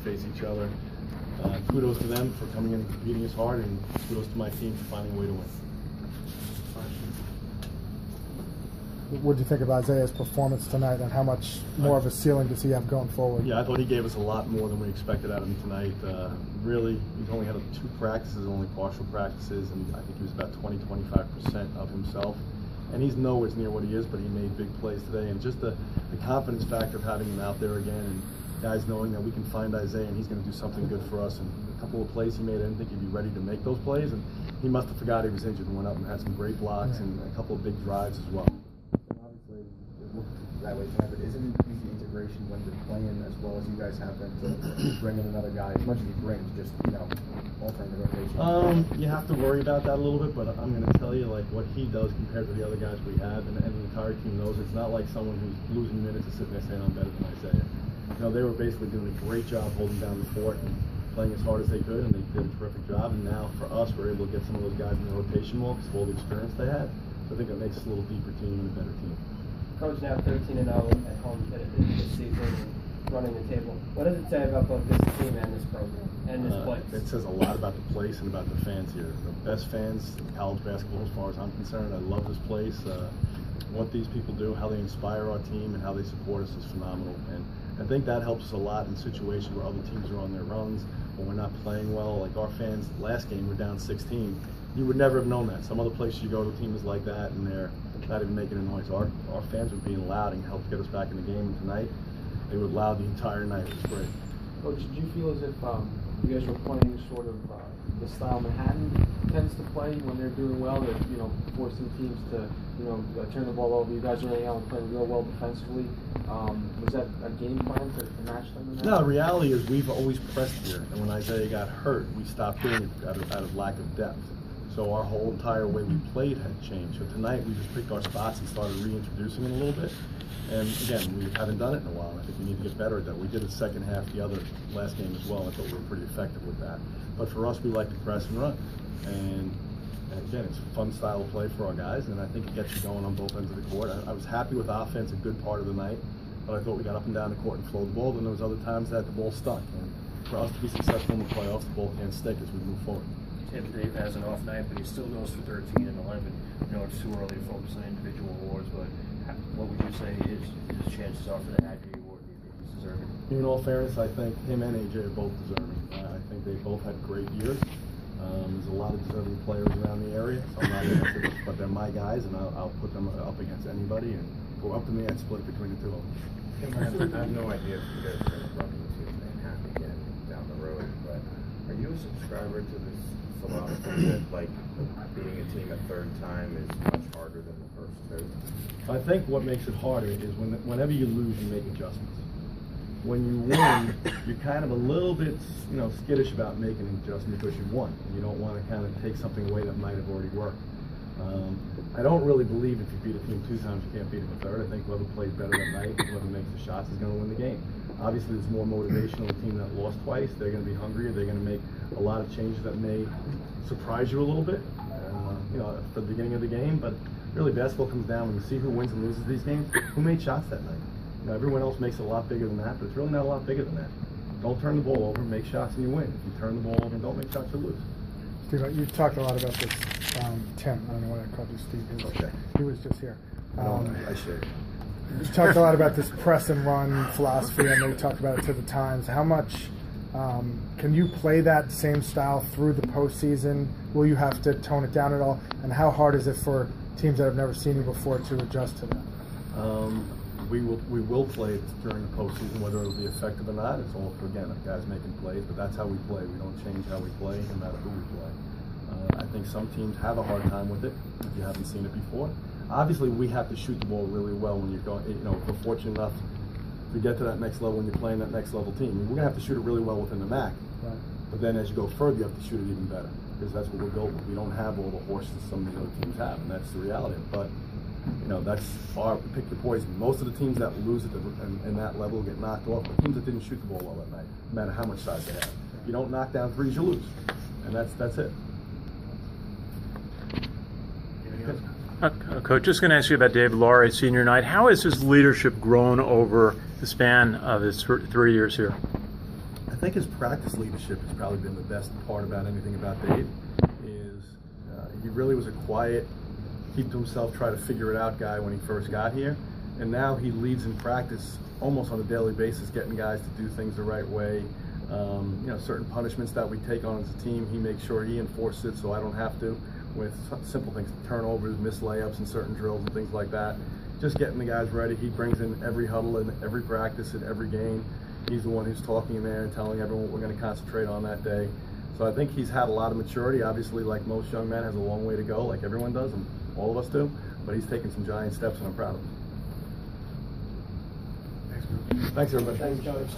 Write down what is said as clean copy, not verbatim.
face each other. Kudos to them for coming in and competing as hard, and kudos to my team for finding a way to win. What do you think of Isaiah's performance tonight, and how much more of a ceiling does he have going forward? Yeah, I thought he gave us a lot more than we expected out of him tonight. Really, he's only had 2 practices, only partial practices, and I think he was about 20–25% of himself. And he's nowhere near what he is, but he made big plays today. And just the confidence factor of having him out there again, and guys knowing that we can find Isaiah and he's going to do something good for us. And a couple of plays he made, I didn't think he'd be ready to make those plays, and he must have forgot he was injured and went up and had some great blocks and a couple of big drives as well. Obviously, it looked that way tonight, but isn't it easy integration when you're playing as well as you guys have been to bring in another guy, as much as he brings, just, altering the rotation? You have to worry about that a little bit, but I'm going to tell you, like, what he does compared to the other guys we have, and the entire team knows it's not like someone who's losing minutes and sitting there saying, I'm better than Isaiah. They were basically doing a great job holding down the fort and playing as hard as they could, and they did a terrific job. And now for us, we're able to get some of those guys in the rotation more because of all the experience they had. So I think that makes us a little deeper team and a better team. Coach, now 13-0 at home this season and running the table. What does it say about both this team and this program and this place? It says a lot about the place and about the fans here. The best fans in college basketball, as far as I'm concerned. I love this place. What these people do, how they inspire our team, and how they support us is phenomenal. And I think that helps us a lot in situations where other teams are on their runs, or we're not playing well. Like our fans, last game, we're down 16. You would never have known that. Some other places you go to, teams like that, and they're not even making a noise. Our fans were being loud and helped get us back in the game. And tonight, they were loud the entire night. It was great. Coach, did you feel as if you guys were playing sort of the style Manhattan tends to play when they're doing well? They're forcing teams to turn the ball over. You guys are running out and playing real well defensively. Was that a game plan to match them? No, the reality is we've always pressed here, and when Isaiah got hurt, we stopped doing it out of lack of depth. So our whole entire way we played had changed. So tonight we just picked our spots and started reintroducing it a little bit. And again, we haven't done it in a while. I think we need to get better at that. We did the second half the other last game as well. I thought we were pretty effective with that. But for us, we like to press and run. And again, it's a fun style of play for our guys, and I think it gets you going on both ends of the court. I was happy with offense a good part of the night, but I thought we got up and down the court and flowed the ball. Then there was other times that the ball stuck. And for us to be successful in the playoffs, the ball can't stick as we move forward. Tim, Dave has an off night, but he still goes for 13 and 11. It's too early to focus on individual awards, but what would you say his chances are for the Aggie Award? Do you think he's deserving? In all fairness, I think him and AJ are both deserving. I think they both had great years. There's a lot of deserving players around the area, so I'm not interested, but they're my guys, and I'll put them up against anybody, and go up to me and split it between the two of them. I have no idea if you guys are going to run into Manhattan again down the road, but are you a subscriber to this philosophy that, like, beating a team a third time is much harder than the first two? I think what makes it harder is whenever you lose, you make adjustments. When you win, you're kind of a little bit, skittish about making an adjustment because you won. You don't want to kind of take something away that might have already worked. I don't really believe if you beat a team 2 times, you can't beat them a third. I think whoever plays better that night, whoever makes the shots is going to win the game. Obviously, there's more motivation on the team that lost twice. They're going to be hungrier. They're going to make a lot of changes that may surprise you a little bit, for the beginning of the game. But really, basketball comes down when you see who wins and loses these games, who made shots that night. Everyone else makes it a lot bigger than that, but it's really not a lot bigger than that. Don't turn the ball over, make shots, and you win. If you turn the ball over and don't make shots, you lose. Steve, you talked a lot about this. Tim, I don't know what I called you, Steve. Okay. He was just here. I should. You talked a lot about this press and run philosophy. I know you talked about it to the Times. How much can you play that same style through the postseason? Will you have to tone it down at all? And how hard is it for teams that have never seen you before to adjust to that? We will play it during the postseason, whether it'll be effective or not. It's all for, again, guys making plays, but that's how we play. We don't change how we play, no matter who we play. I think some teams have a hard time with it if you haven't seen it before. Obviously, we have to shoot the ball really well when you're going. If we're fortunate enough to get to that next level when you're playing that next level team. We're gonna have to shoot it really well within the MAC. Right. But then as you go further, you have to shoot it even better because that's what we're built with. We don't have all the horses some of these other teams have, and that's the reality. But that's our pick your poison. Most of the teams that lose at in that level get knocked off. The teams that didn't shoot the ball well that night, no matter how much size they have. If you don't knock down threes, you lose, and that's it. Coach, just going to ask you about David Laurie, senior night. How has his leadership grown over the span of his 3 years here? I think his practice leadership has probably been the best part about anything about Dave. He really was a quiet, keep to himself, try to figure it out guy when he first got here, and now he leads in practice almost on a daily basis, getting guys to do things the right way. Certain punishments that we take on as a team, he makes sure he enforces it so I don't have to, with simple things, turnovers, missed layups and certain drills and things like that. Just getting the guys ready. He brings in every huddle and every practice and every game. He's the one who's talking in there and telling everyone what we're going to concentrate on that day. So I think he's had a lot of maturity. Obviously, like most young men, has a long way to go, like everyone does, and all of us do. But he's taken some giant steps, and I'm proud of him. Thanks, everybody. Thanks, Coach.